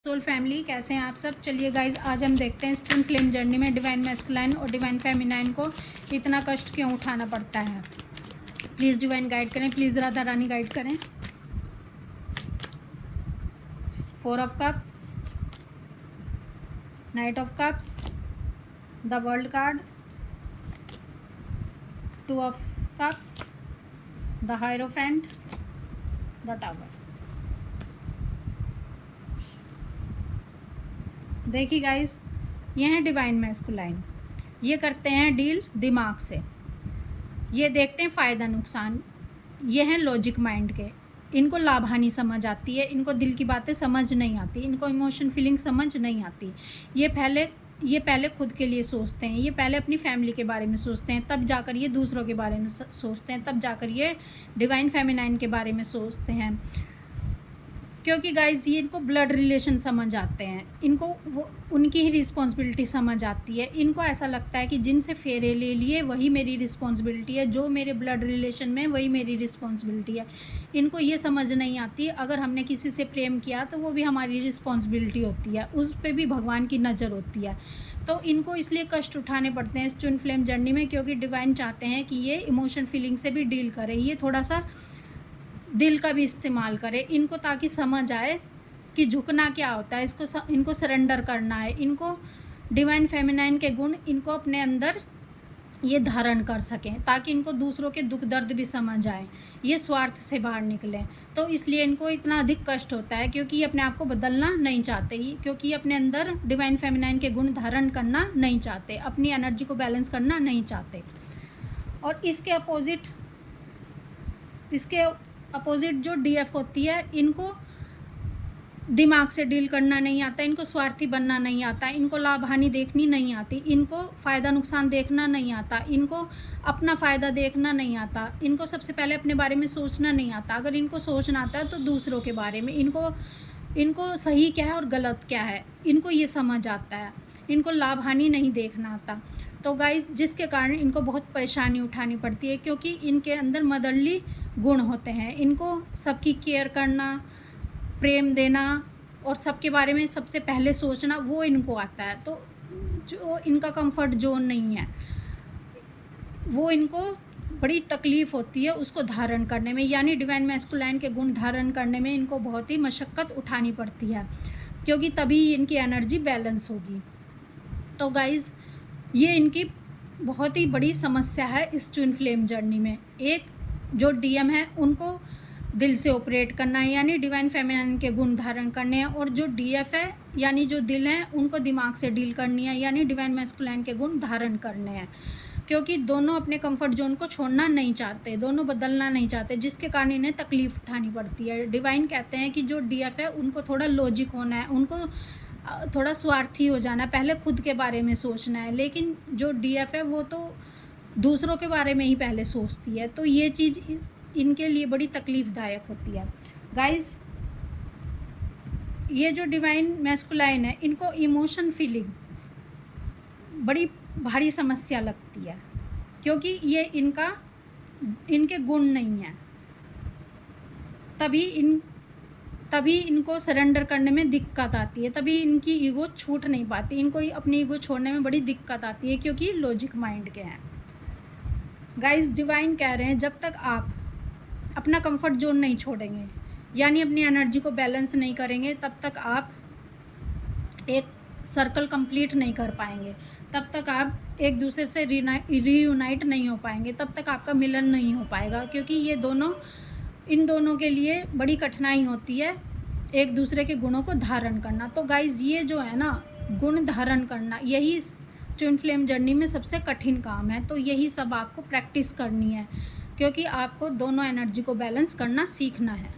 Soul family, कैसे हैं आप सब। चलिए गाइज, आज हम देखते हैं इस ट्विन फ्लेम जर्नी में डिवाइन मैस्कुलाइन और डिवाइन फेमिनाइन को इतना कष्ट क्यों उठाना पड़ता है। प्लीज़ डिवाइन गाइड करें, प्लीज़ राधा रानी गाइड करें। 4 of cups, night of cups, the world card, 2 of cups, the hierophant, the tower. देखिए गाइस, ये हैं डिवाइन मैस्कुलाइन। ये करते हैं डील दिमाग से, ये देखते हैं फ़ायदा नुकसान। ये हैं लॉजिक माइंड के, इनको लाभ हानि समझ आती है, इनको दिल की बातें समझ नहीं आती, इनको इमोशन फीलिंग समझ नहीं आती। ये पहले खुद के लिए सोचते हैं, ये पहले अपनी फैमिली के बारे में सोचते हैं, तब जाकर ये दूसरों के बारे में सोचते हैं, तब जाकर ये डिवाइन फेमिनाइन के बारे में सोचते हैं। क्योंकि गाइज ये इनको ब्लड रिलेशन समझ आते हैं, इनको वो उनकी ही रिस्पॉन्सिबिलिटी समझ आती है। इनको ऐसा लगता है कि जिनसे फेरे ले लिए वही मेरी रिस्पॉन्सिबिलिटी है, जो मेरे ब्लड रिलेशन में वही मेरी रिस्पॉन्सिबिलिटी है। इनको ये समझ नहीं आती अगर हमने किसी से प्रेम किया तो वो भी हमारी रिस्पॉन्सिबिलिटी होती है, उस पर भी भगवान की नज़र होती है। तो इनको इसलिए कष्ट उठाने पड़ते हैं इस ट्विन फ्लेम जर्नी में, क्योंकि डिवाइन चाहते हैं कि ये इमोशन फीलिंग से भी डील करें, ये थोड़ा सा दिल का भी इस्तेमाल करें इनको, ताकि समझ आए कि झुकना क्या होता है, इनको सरेंडर करना है। इनको डिवाइन फेमिनाइन के गुण इनको अपने अंदर ये धारण कर सकें, ताकि इनको दूसरों के दुख दर्द भी समझ आए, ये स्वार्थ से बाहर निकलें। तो इसलिए इनको इतना अधिक कष्ट होता है, क्योंकि ये अपने आप को बदलना नहीं चाहते, क्योंकि अपने अंदर डिवाइन फेमिनाइन के गुण धारण करना नहीं चाहते, अपनी एनर्जी को बैलेंस करना नहीं चाहते। और इसके अपोजिट जो डीएफ होती है, इनको दिमाग से डील करना नहीं आता, इनको स्वार्थी बनना नहीं आता, इनको लाभ हानि देखनी नहीं आती, इनको फ़ायदा नुकसान देखना नहीं आता, इनको अपना फ़ायदा देखना नहीं आता, इनको सबसे पहले अपने बारे में सोचना नहीं आता। अगर इनको सोचना आता है तो दूसरों के बारे में, इनको सही क्या है और गलत क्या है इनको ये समझ आता है, इनको लाभ हानि नहीं देखना आता। तो गाइस, जिसके कारण इनको बहुत परेशानी उठानी पड़ती है, क्योंकि इनके अंदर मदरली गुण होते हैं। इनको सबकी केयर करना, प्रेम देना और सबके बारे में सबसे पहले सोचना वो इनको आता है। तो जो इनका कंफर्ट जोन नहीं है, वो इनको बड़ी तकलीफ़ होती है उसको धारण करने में, यानी डिवाइन मैस्कुलाइन के गुण धारण करने में इनको बहुत ही मशक्क़त उठानी पड़ती है, क्योंकि तभी इनकी एनर्जी बैलेंस होगी। तो गाइज़, ये इनकी बहुत ही बड़ी समस्या है इस ट्विन फ्लेम जर्नी में। एक जो डीएम है उनको दिल से ऑपरेट करना है, यानी डिवाइन फेमिनाइन के गुण धारण करने हैं, और जो डीएफ है यानी जो दिल है उनको दिमाग से डील करनी है, यानी डिवाइन मैस्कुलाइन के गुण धारण करने हैं। क्योंकि दोनों अपने कंफर्ट जोन को छोड़ना नहीं चाहते, दोनों बदलना नहीं चाहते, जिसके कारण इन्हें तकलीफ़ उठानी पड़ती है। डिवाइन कहते हैं कि जो डीएफ है उनको थोड़ा लॉजिक होना है, उनको थोड़ा स्वार्थी हो जाना है, पहले खुद के बारे में सोचना है। लेकिन जो डीएफ है वो तो दूसरों के बारे में ही पहले सोचती है, तो ये चीज़ इनके लिए बड़ी तकलीफ़दायक होती है। गाइस, ये जो डिवाइन मैस्कुलाइन है इनको इमोशन फीलिंग बड़ी भारी समस्या लगती है, क्योंकि ये इनके गुण नहीं है, तभी इनको सरेंडर करने में दिक्कत आती है, तभी इनकी ईगो छूट नहीं पाती, इनको अपनी ईगो छोड़ने में बड़ी दिक्कत आती है, क्योंकि लॉजिक माइंड के हैं। गाइस, डिवाइन कह रहे हैं जब तक आप अपना कंफर्ट जोन नहीं छोड़ेंगे, यानी अपनी एनर्जी को बैलेंस नहीं करेंगे, तब तक आप एक सर्कल कंप्लीट नहीं कर पाएंगे, तब तक आप एक दूसरे से रीयूनाइट नहीं हो पाएंगे, तब तक आपका मिलन नहीं हो पाएगा, क्योंकि इन दोनों के लिए बड़ी कठिनाई होती है एक दूसरे के गुणों को धारण करना। तो गाइज़, ये जो है ना, गुण धारण करना, यही ट्विन फ्लेम जर्नी में सबसे कठिन काम है। तो यही सब आपको प्रैक्टिस करनी है, क्योंकि आपको दोनों एनर्जी को बैलेंस करना सीखना है।